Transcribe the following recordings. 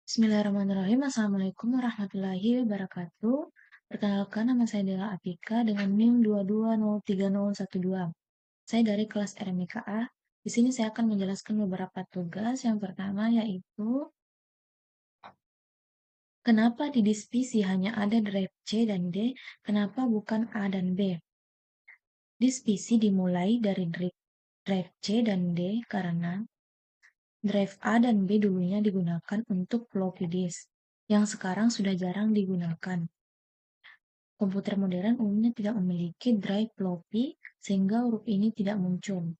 Bismillahirrahmanirrahim. Assalamualaikum warahmatullahi wabarakatuh. Perkenalkan, nama saya Dela Atika dengan NIM 2203012. Saya dari kelas RMIK A. Di sini saya akan menjelaskan beberapa tugas. Yang pertama yaitu kenapa di divisi hanya ada drive C dan D, kenapa bukan A dan B? Divisi dimulai dari drive C dan D karena drive A dan B dulunya digunakan untuk floppy disk, yang sekarang sudah jarang digunakan. Komputer modern umumnya tidak memiliki drive floppy, sehingga huruf ini tidak muncul.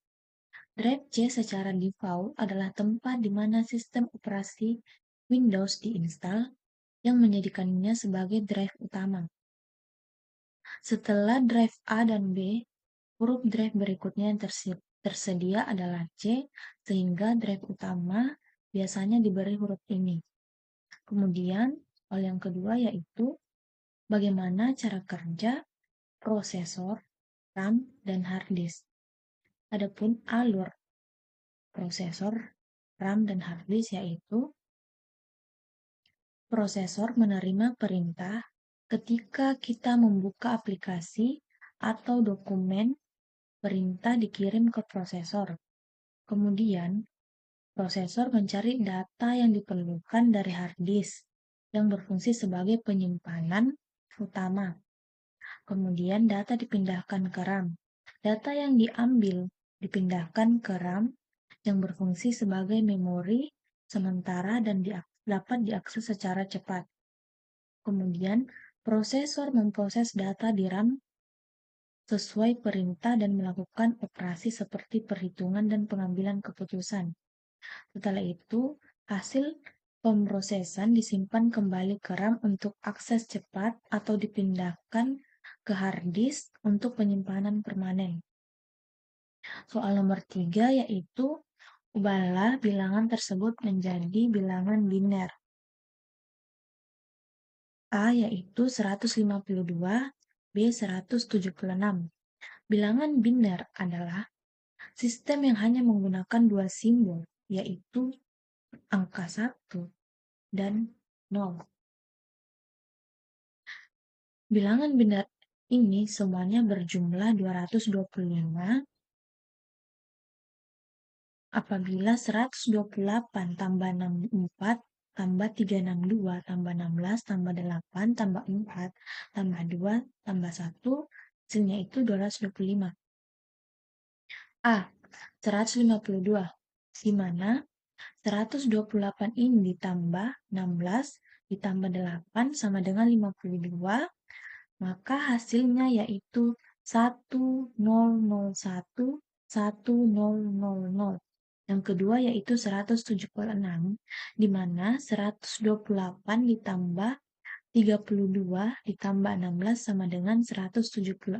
Drive C secara default adalah tempat di mana sistem operasi Windows diinstal, yang menjadikannya sebagai drive utama. Setelah drive A dan B, huruf drive berikutnya yang tersedia adalah C, sehingga drive utama biasanya diberi huruf ini. Kemudian, hal yang kedua yaitu bagaimana cara kerja prosesor, RAM, dan hard disk. Adapun alur prosesor, RAM, dan hard disk yaitu prosesor menerima perintah ketika kita membuka aplikasi atau dokumen, perintah dikirim ke prosesor. Kemudian, prosesor mencari data yang diperlukan dari hard disk yang berfungsi sebagai penyimpanan utama. Kemudian data dipindahkan ke RAM. Data yang diambil dipindahkan ke RAM yang berfungsi sebagai memori sementara dan dapat diakses secara cepat. Kemudian, prosesor memproses data di RAM sesuai perintah dan melakukan operasi seperti perhitungan dan pengambilan keputusan. Setelah itu, hasil pemrosesan disimpan kembali ke RAM untuk akses cepat atau dipindahkan ke hard disk untuk penyimpanan permanen. Soal nomor 3 yaitu ubahlah bilangan tersebut menjadi bilangan biner. A yaitu 152, B 176. Bilangan biner adalah sistem yang hanya menggunakan dua simbol, yaitu angka 1 dan 0. Bilangan biner ini semuanya berjumlah 225 apabila 128 tambah 64 tambah 362 tambah 16 tambah 8 tambah 4 tambah 2 tambah 1 hasilnya itu 225. A. 152, di mana 128 ini ditambah 16 ditambah 8 sama dengan 52, maka hasilnya yaitu 1001 1000. Yang kedua yaitu 176, di mana 128 ditambah 32 ditambah 16 sama dengan 176.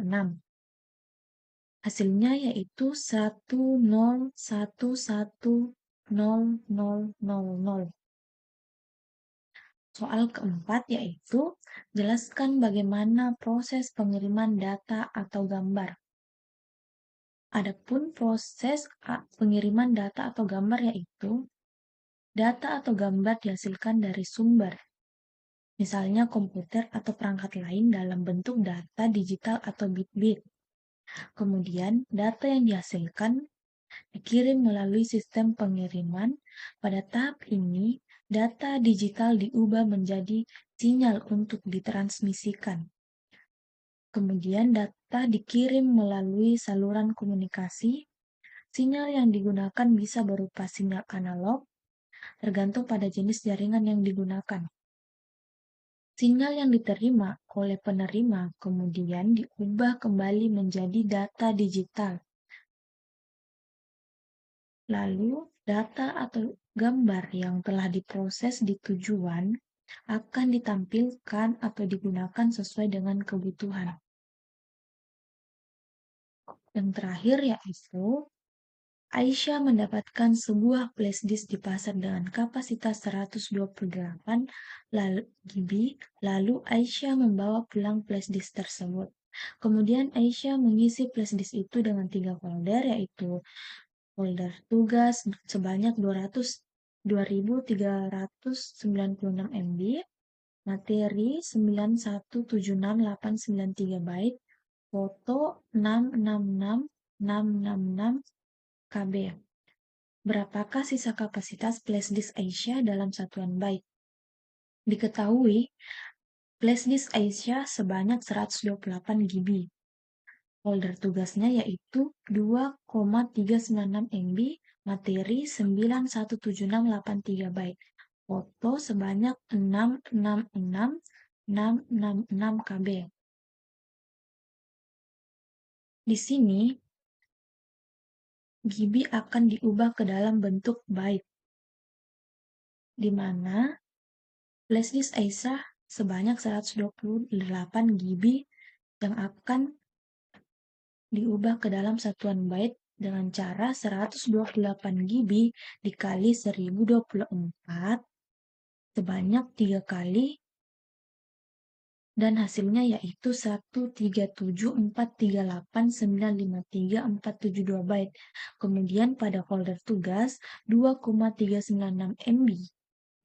Hasilnya yaitu 10110000. Soal keempat yaitu jelaskan bagaimana proses pengiriman data atau gambar. Adapun proses pengiriman data atau gambar yaitu data atau gambar dihasilkan dari sumber, misalnya komputer atau perangkat lain dalam bentuk data digital atau bit-bit. Kemudian, data yang dihasilkan dikirim melalui sistem pengiriman. Pada tahap ini, data digital diubah menjadi sinyal untuk ditransmisikan. Kemudian, data dikirim melalui saluran komunikasi. Sinyal yang digunakan bisa berupa sinyal analog, tergantung pada jenis jaringan yang digunakan. Sinyal yang diterima oleh penerima kemudian diubah kembali menjadi data digital. Lalu, data atau gambar yang telah diproses di tujuan akan ditampilkan atau digunakan sesuai dengan kebutuhan. Yang terakhir yaitu Aisyah mendapatkan sebuah flash disk di pasar dengan kapasitas 128 GB, lalu Aisyah membawa pulang flash disk tersebut. Kemudian Aisyah mengisi flash disk itu dengan 3 folder, yaitu folder tugas sebanyak 200 2396 MB, materi 9176893 byte, foto 666666 KB. Berapakah sisa kapasitas flash disk Aisyah dalam satuan byte? Diketahui, flash disk Aisyah sebanyak 128 GB. Folder tugasnya yaitu 2,396 MB, materi 9176893 byte, foto sebanyak 666666 KB. Di sini, GB akan diubah ke dalam bentuk byte, di mana flash disk Aisyah sebanyak 128 GB yang akan diubah ke dalam satuan byte dengan cara 128 GB dikali 1024 sebanyak 3 kali dan hasilnya yaitu 137438953 byte. Kemudian pada folder tugas 2,396 MB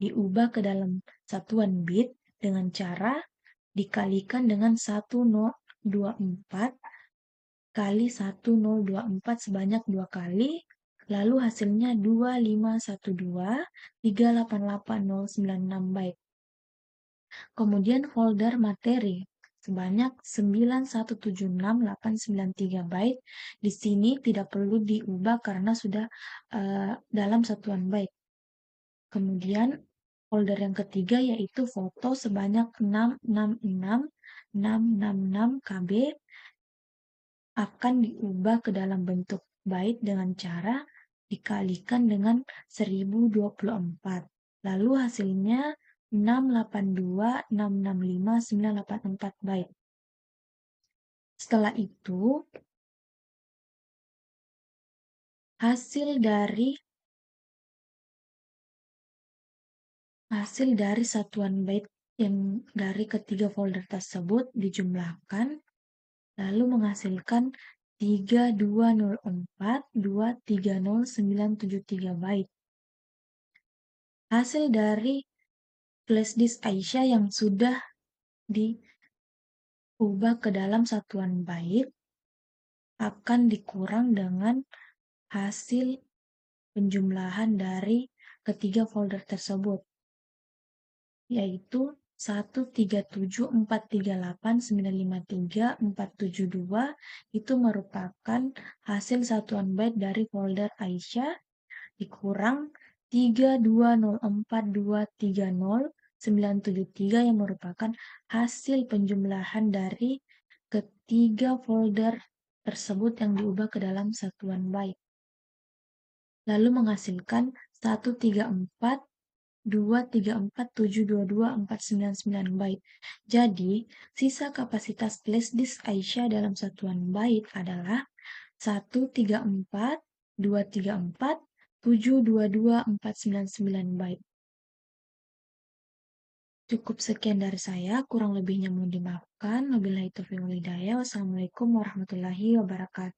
diubah ke dalam satuan bit dengan cara dikalikan dengan 1024 kali 1024 sebanyak 2 kali, lalu hasilnya 2512388096 byte. Kemudian folder materi sebanyak 9176893 byte. Di sini tidak perlu diubah karena sudah dalam satuan byte. Kemudian folder yang ketiga yaitu foto sebanyak 666666 KB akan diubah ke dalam bentuk byte dengan cara dikalikan dengan 1024. Lalu hasilnya 682665984 byte. Setelah itu, hasil dari satuan byte yang dari ketiga folder tersebut dijumlahkan lalu menghasilkan 3204230973 byte. Hasil dari flash disk Aisyah yang sudah diubah ke dalam satuan byte akan dikurang dengan hasil penjumlahan dari ketiga folder tersebut, yaitu 137438953 itu merupakan hasil satuan byte dari folder Aisyah dikurang 3204230973 yang merupakan hasil penjumlahan dari ketiga folder tersebut yang diubah ke dalam satuan byte. Lalu menghasilkan 1342347224999 byte. Jadi, sisa kapasitas flash disk Aisyah dalam satuan byte adalah 1342347224999 byte. Cukup sekian dari saya, kurang lebihnya mohon dimaafkan. Wabillahi taufiq wal hidayah. Wassalamualaikum warahmatullahi wabarakatuh.